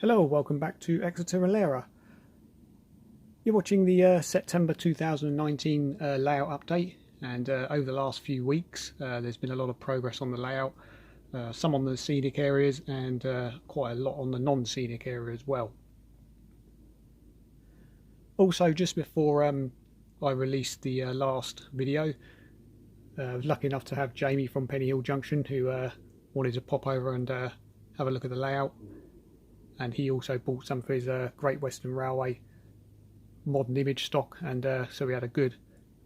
Hello, welcome back to Exeter and Laira. You're watching the September 2019 layout update, and over the last few weeks there's been a lot of progress on the layout, some on the scenic areas and quite a lot on the non-scenic area as well. Also, just before I released the last video, I was lucky enough to have Jamie from Pennyhill Junction who wanted to pop over and have a look at the layout. And he also bought some for his Great Western Railway modern image stock, and so we had a good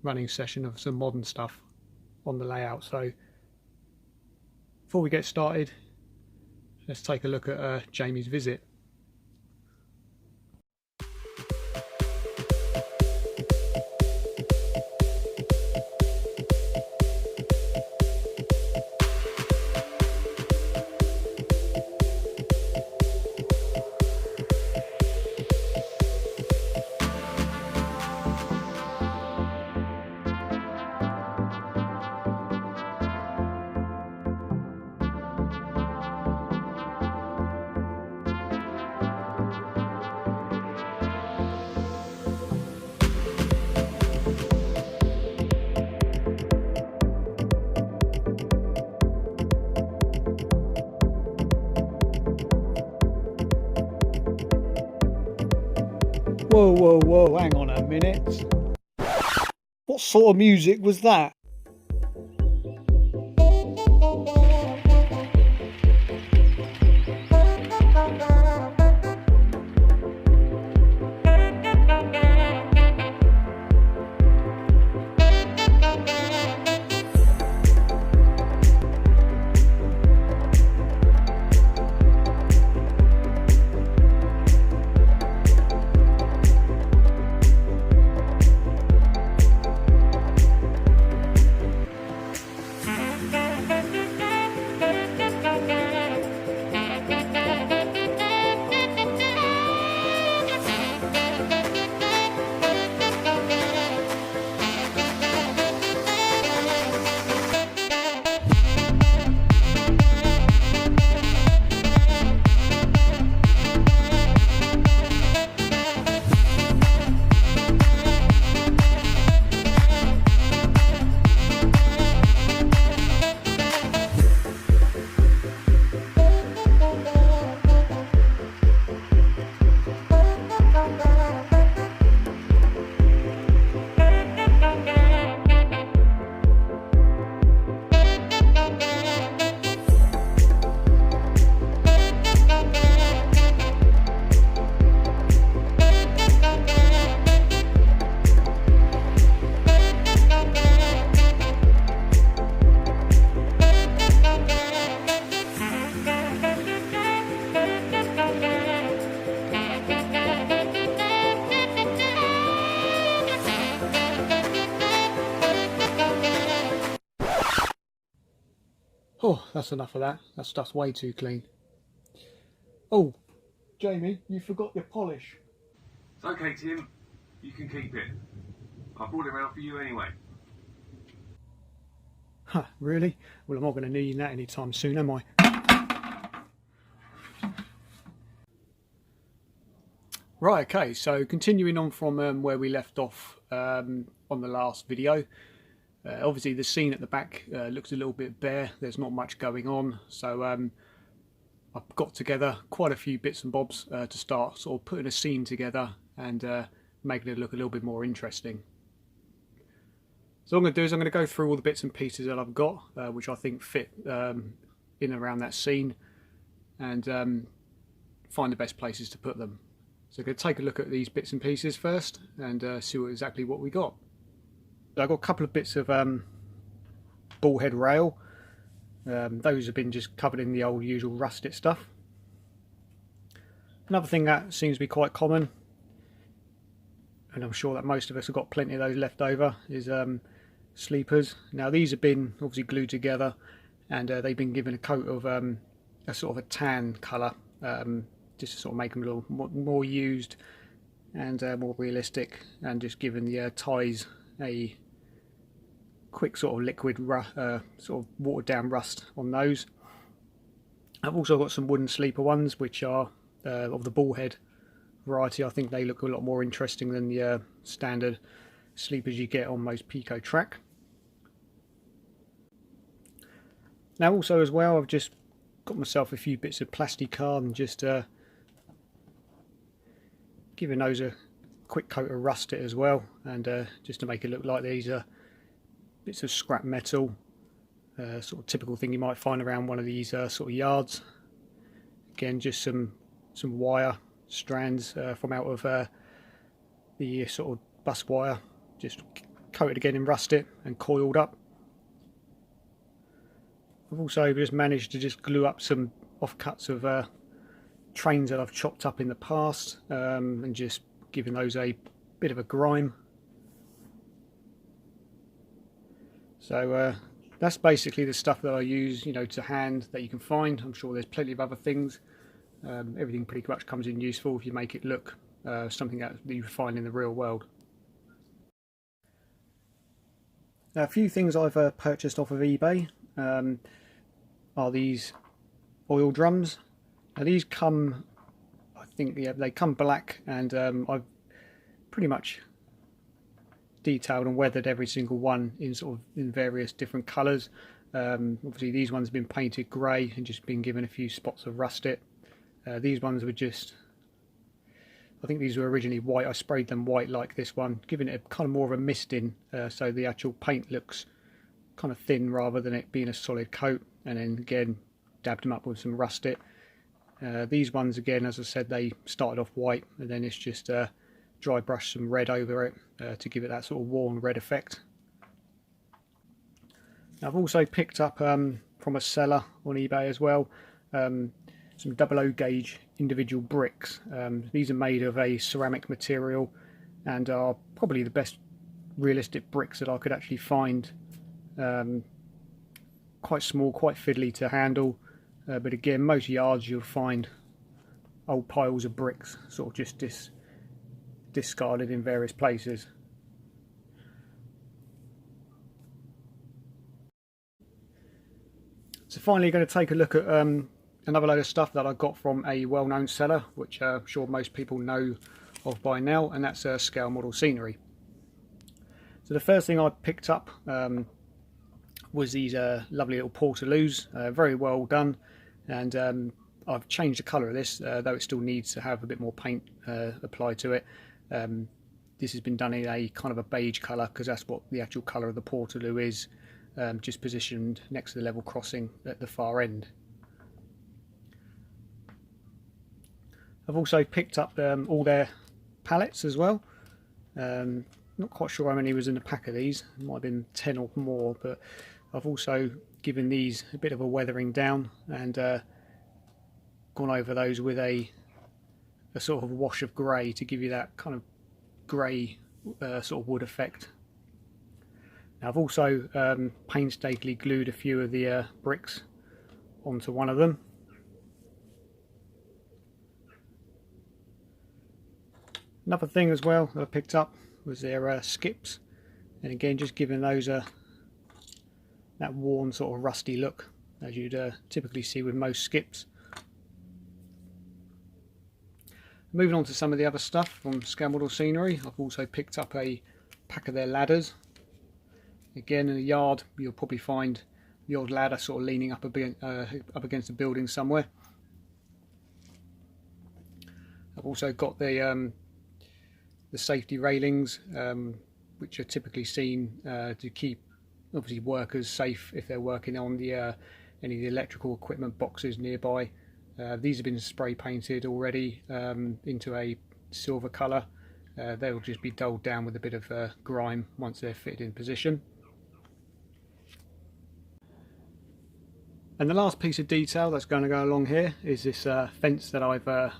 running session of some modern stuff on the layout. So before we get started, let's take a look at Jamie's visit. Whoa, hang on a minute. What sort of music was that? Oh, that's enough of that. That stuff's way too clean. Oh, Jamie, you forgot your polish. It's okay, Tim. You can keep it. I brought it around for you anyway. Huh, really? Well, I'm not going to need that anytime soon, am I? Right, okay, so continuing on from where we left off on the last video. Obviously the scene at the back looks a little bit bare, there's not much going on, so I've got together quite a few bits and bobs to start sort of putting a scene together and making it look a little bit more interesting. So what I'm going to do is I'm going to go through all the bits and pieces that I've got, which I think fit in and around that scene, and find the best places to put them. So I'm going to take a look at these bits and pieces first and see exactly what we got. So I've got a couple of bits of bullhead rail. Those have been just covered in the old usual rusted stuff. Another thing that seems to be quite common, and I'm sure that most of us have got plenty of those left over, is sleepers. Now these have been obviously glued together, and they've been given a coat of a sort of a tan colour, just to sort of make them a little more used and more realistic, and just giving the ties a quick sort of liquid sort of watered down rust on those. I've also got some wooden sleeper ones which are of the bullhead variety. I think they look a lot more interesting than the standard sleepers you get on most Pico track. Now also as well, I've just got myself a few bits of plastic card and just giving those a quick coat of rusted as well, and just to make it look like these are bits of scrap metal, sort of typical thing you might find around one of these sort of yards. Again, just some wire strands from out of the sort of bus wire, just coated again in rusted and coiled up. I've also just managed to just glue up some offcuts of trains that I've chopped up in the past, and just giving those a bit of a grime. So that's basically the stuff that I use, you know, to hand that you can find. I'm sure there's plenty of other things. Everything pretty much comes in useful if you make it look something that you find in the real world. Now, a few things I've purchased off of eBay are these oil drums. Now these come, I think, yeah, they come black, and I've pretty much detailed and weathered every single one in sort of in various different colours. Obviously these ones have been painted grey and just been given a few spots of rusted. These ones were just, I think these were originally white. I sprayed them white like this one, giving it a kind of more of a misting, so the actual paint looks kind of thin rather than it being a solid coat, and then again dabbed them up with some rusted. These ones again, as I said, they started off white, and then it's just dry brush some red over it to give it that sort of warm red effect. Now, I've also picked up from a seller on eBay as well some 00 gauge individual bricks. These are made of a ceramic material and are probably the best realistic bricks that I could actually find. Quite small, quite fiddly to handle, but again, most yards you'll find old piles of bricks sort of just discarded in various places. So finally, going to take a look at another load of stuff that I got from a well-known seller, which I'm sure most people know of by now, and that's scale model scenery. So the first thing I picked up was these lovely little portaloos, very well done, and I've changed the colour of this, though it still needs to have a bit more paint applied to it. This has been done in a kind of a beige colour, because that's what the actual colour of the portaloo is, just positioned next to the level crossing at the far end. I've also picked up all their pallets as well. Not quite sure how many was in the pack of these, it might have been 10 or more, but I've also given these a bit of a weathering down and gone over those with a sort of wash of grey to give you that kind of grey sort of wood effect. Now, I've also painstakingly glued a few of the bricks onto one of them. Another thing as well that I picked up was their skips, and again just giving those that worn sort of rusty look as you'd typically see with most skips. Moving on to some of the other stuff from Scale Model Scenery, I've also picked up a pack of their ladders. Again, in a yard you'll probably find the old ladder sort of leaning up against a building somewhere. I've also got the safety railings, which are typically seen to keep obviously workers safe if they're working on the any of the electrical equipment boxes nearby. These have been spray painted already into a silver colour. They'll just be dulled down with a bit of grime once they're fitted in position. And the last piece of detail that's going to go along here is this fence that I've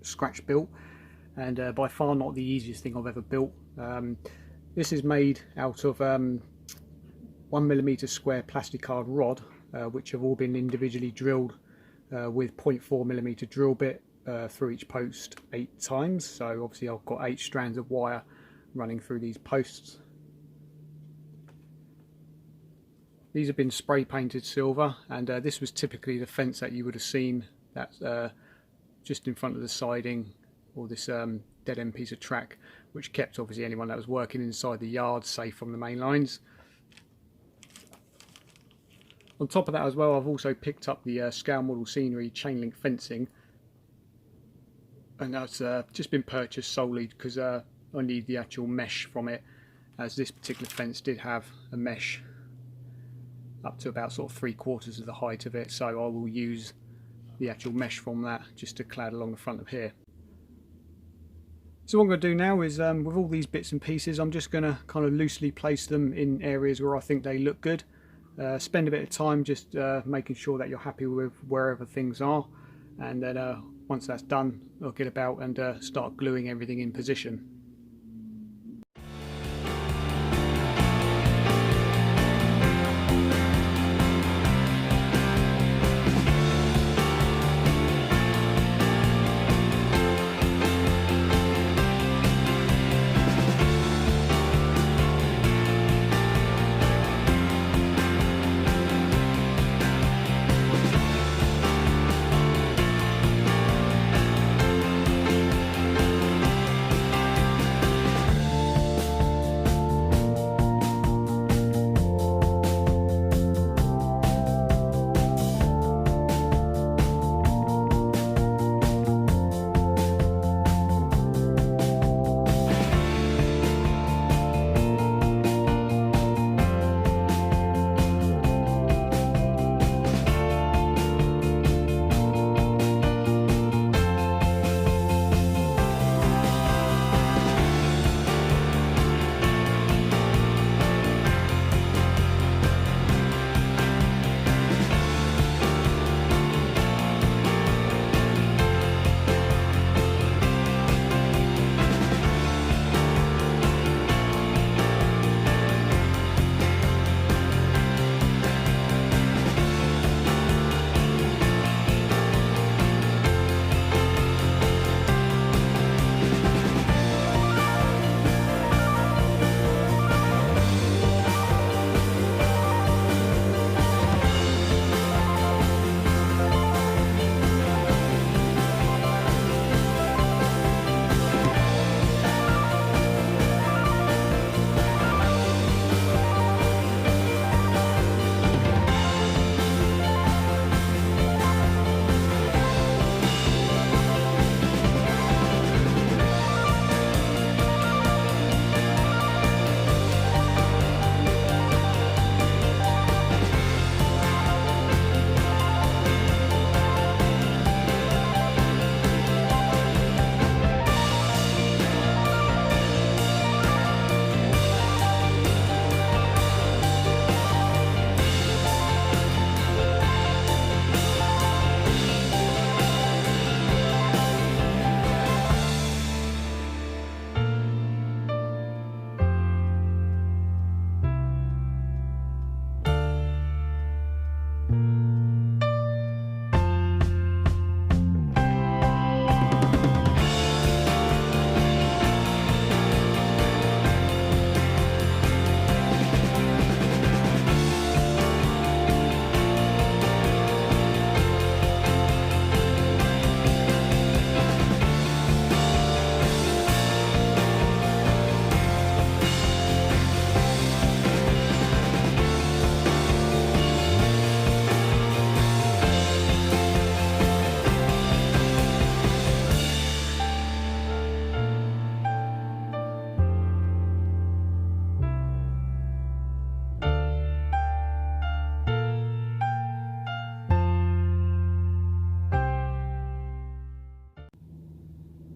scratch built, and by far not the easiest thing I've ever built. This is made out of 1mm square plastic card rod, which have all been individually drilled with 0.4mm drill bit through each post 8 times. So obviously I've got 8 strands of wire running through these posts. These have been spray painted silver, and this was typically the fence that you would have seen that's just in front of the siding, or this dead end piece of track, which kept obviously anyone that was working inside the yard safe from the main lines. On top of that as well, I've also picked up the scale model scenery chain link fencing, and that's just been purchased solely because I need the actual mesh from it, as this particular fence did have a mesh up to about sort of 3/4 of the height of it, so I will use the actual mesh from that just to clad along the front of here. So what I'm going to do now is with all these bits and pieces, I'm just going to kind of loosely place them in areas where I think they look good. Spend a bit of time just making sure that you're happy with wherever things are, and then once that's done, I'll get about and start gluing everything in position.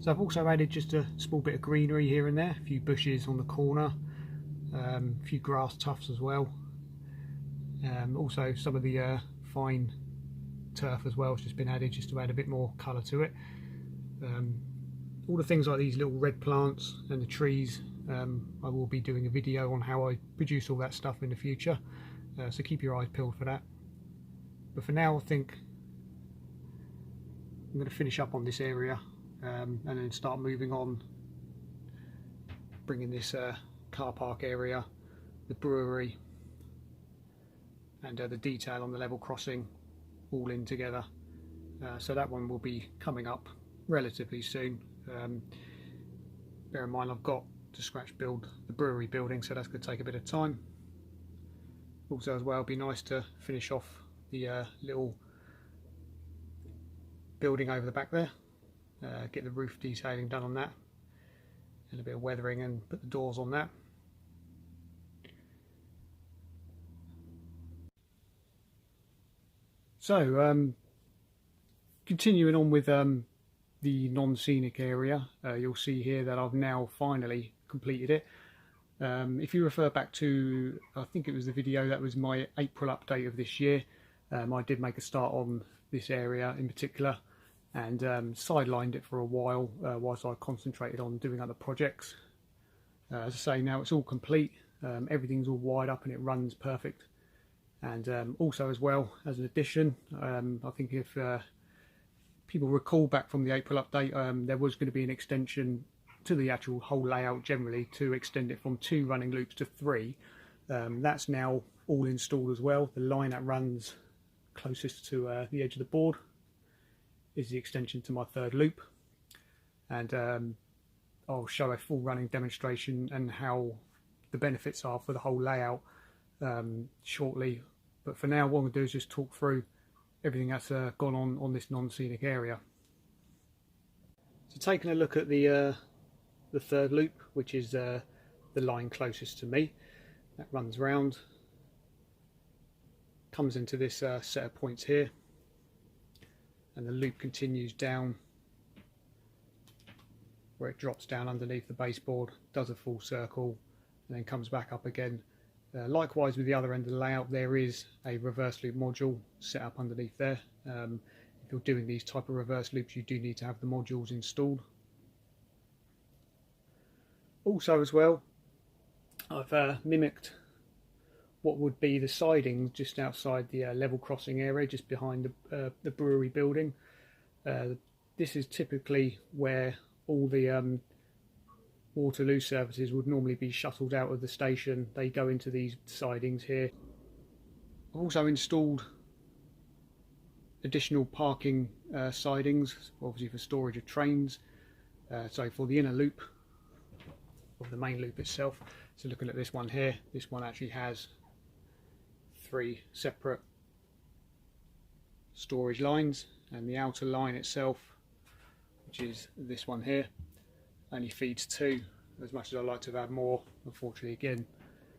So I've also added just a small bit of greenery here and there, a few bushes on the corner, a few grass tufts as well. Also some of the fine turf as well has just been added just to add a bit more colour to it. All the things like these little red plants and the trees, I will be doing a video on how I produce all that stuff in the future, so keep your eyes peeled for that. But for now I think I'm going to finish up on this area and then start moving on, bringing this car park area, the brewery and the detail on the level crossing all in together. So that one will be coming up relatively soon. Bear in mind I've got to scratch build the brewery building, so that's going to take a bit of time. Also as well, it'd be nice to finish off the little building over the back there, get the roof detailing done on that and a bit of weathering and put the doors on that. So continuing on with the non-scenic area, you'll see here that I've now finally completed it. If you refer back to, I think it was the video that was my April update of this year, I did make a start on this area in particular and sidelined it for a while whilst I concentrated on doing other projects. As I say, now it's all complete, everything's all wired up and it runs perfect. And also as well, as an addition, I think if people recall back from the April update, there was going to be an extension to the actual whole layout generally to extend it from 2 running loops to 3. That's now all installed as well. The line that runs closest to the edge of the board is the extension to my 3rd loop, and I'll show a full running demonstration and how the benefits are for the whole layout shortly. But for now, what I'm going to do is just talk through everything that's gone on this non-scenic area. So taking a look at the 3rd loop, which is the line closest to me, that runs round, comes into this set of points here, and the loop continues down where it drops down underneath the baseboard, does a full circle and then comes back up again. Likewise with the other end of the layout, there is a reverse loop module set up underneath there. If you're doing these type of reverse loops, you do need to have the modules installed. Also as well, I've mimicked what would be the siding just outside the level crossing area, just behind the brewery building. This is typically where all the Waterloo services would normally be shuttled out of the station. They go into these sidings here. I've also installed additional parking sidings, obviously for storage of trains. So for the inner loop of the main loop itself, so looking at this one here, this one actually has 3 separate storage lines, and the outer line itself, which is this one here, only feeds 2. As much as I like to have more, unfortunately again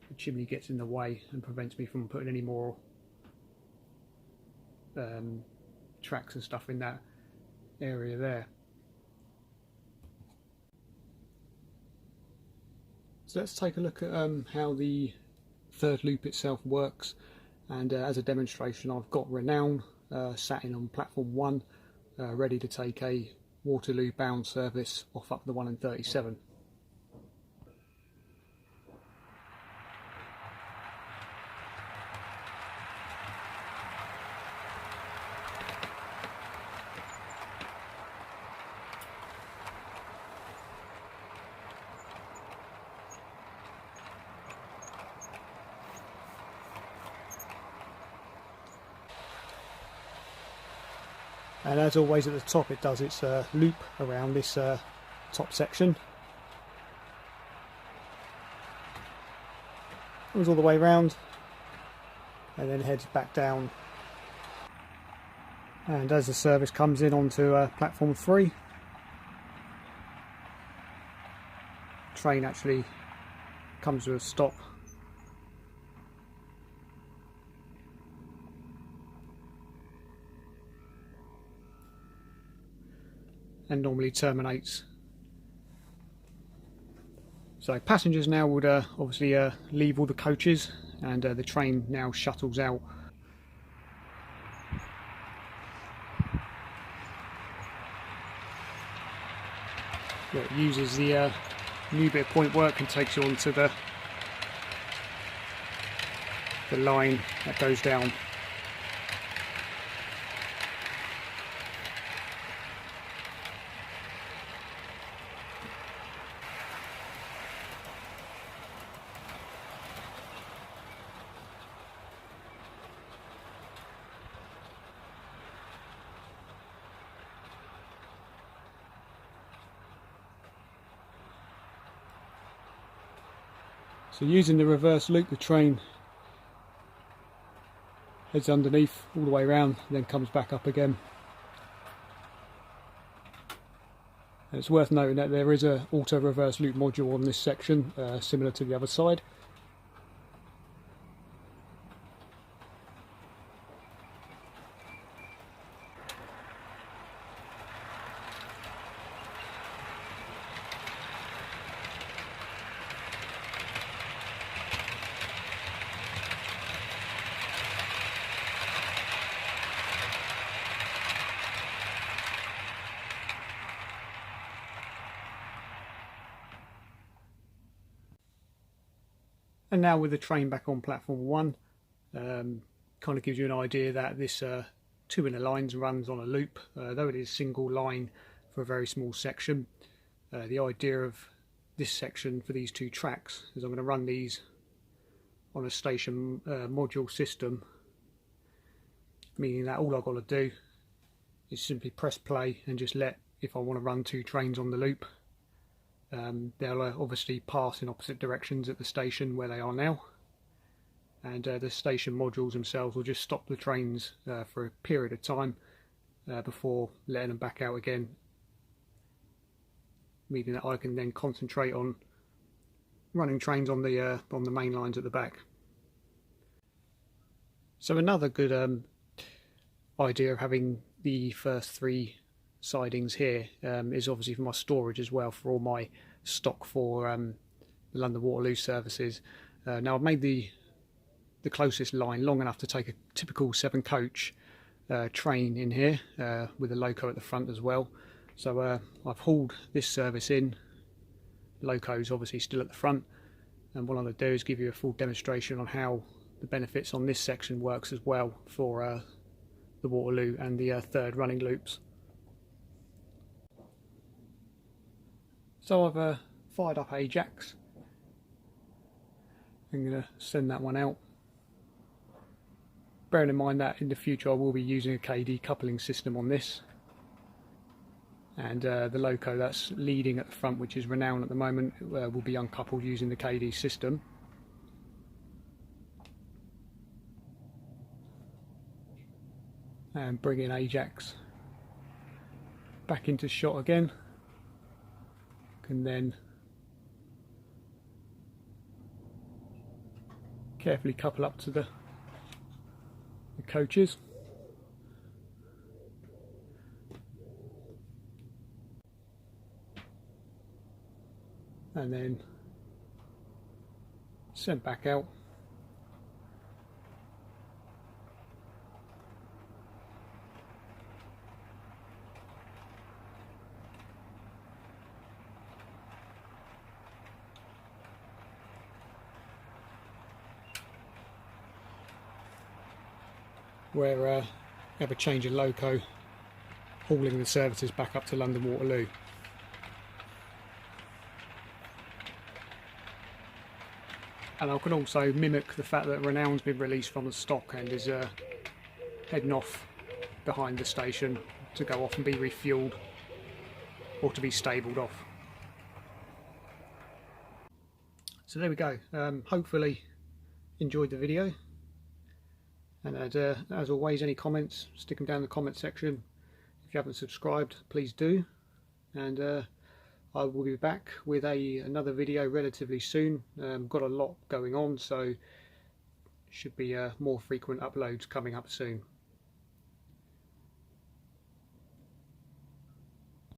the chimney gets in the way and prevents me from putting any more tracks and stuff in that area there. So let's take a look at how the 3rd loop itself works, and as a demonstration I've got Renown sat in on platform 1 ready to take a Waterloo bound service off up the 1 and 37. And as always at the top it does its loop around this top section. Goes all the way around and then heads back down. And as the service comes in onto platform 3, train actually comes to a stop. And normally terminates So passengers now would obviously leave all the coaches, and the train now shuttles out. It uses the new bit of point work and takes you onto the line that goes down. So using the reverse loop, the train heads underneath all the way around, then comes back up again. And it's worth noting that there is a auto reverse loop module on this section, similar to the other side. And now with the train back on platform 1, kind of gives you an idea that this 2 inner lines runs on a loop, though it is single line for a very small section. The idea of this section for these 2 tracks is I'm going to run these on a station module system, meaning that all I've got to do is simply press play and just let, if I want to run 2 trains on the loop, they'll obviously pass in opposite directions at the station where they are now, and the station modules themselves will just stop the trains for a period of time before letting them back out again, meaning that I can then concentrate on running trains on the main lines at the back. So another good idea of having the first 3 sidings here is obviously for my storage as well, for all my stock for the London Waterloo services. Now I've made the closest line long enough to take a typical 7 coach train in here with a loco at the front as well. So I've hauled this service in. Loco's obviously still at the front, and what I'm going to do is give you a full demonstration on how the benefits on this section works as well for the Waterloo and the 3rd running loops. So I've fired up Ajax. I'm going to send that one out. Bearing in mind that in the future I will be using a KD coupling system on this. And the loco that's leading at the front, which is Renown at the moment, will be uncoupled using the KD system. And bring in Ajax back into shot again. And then carefully couple up to the coaches. And then sent back out. Where we have a change of loco, hauling the services back up to London Waterloo. And I can also mimic the fact that Renown's been released from the stock and is heading off behind the station to go off and be refueled or to be stabled off. So there we go. Hopefully enjoyed the video. And as always, any comments, stick them down in the comment section. If you haven't subscribed, please do. And I will be back with another video relatively soon. Got a lot going on, so should be more frequent uploads coming up soon.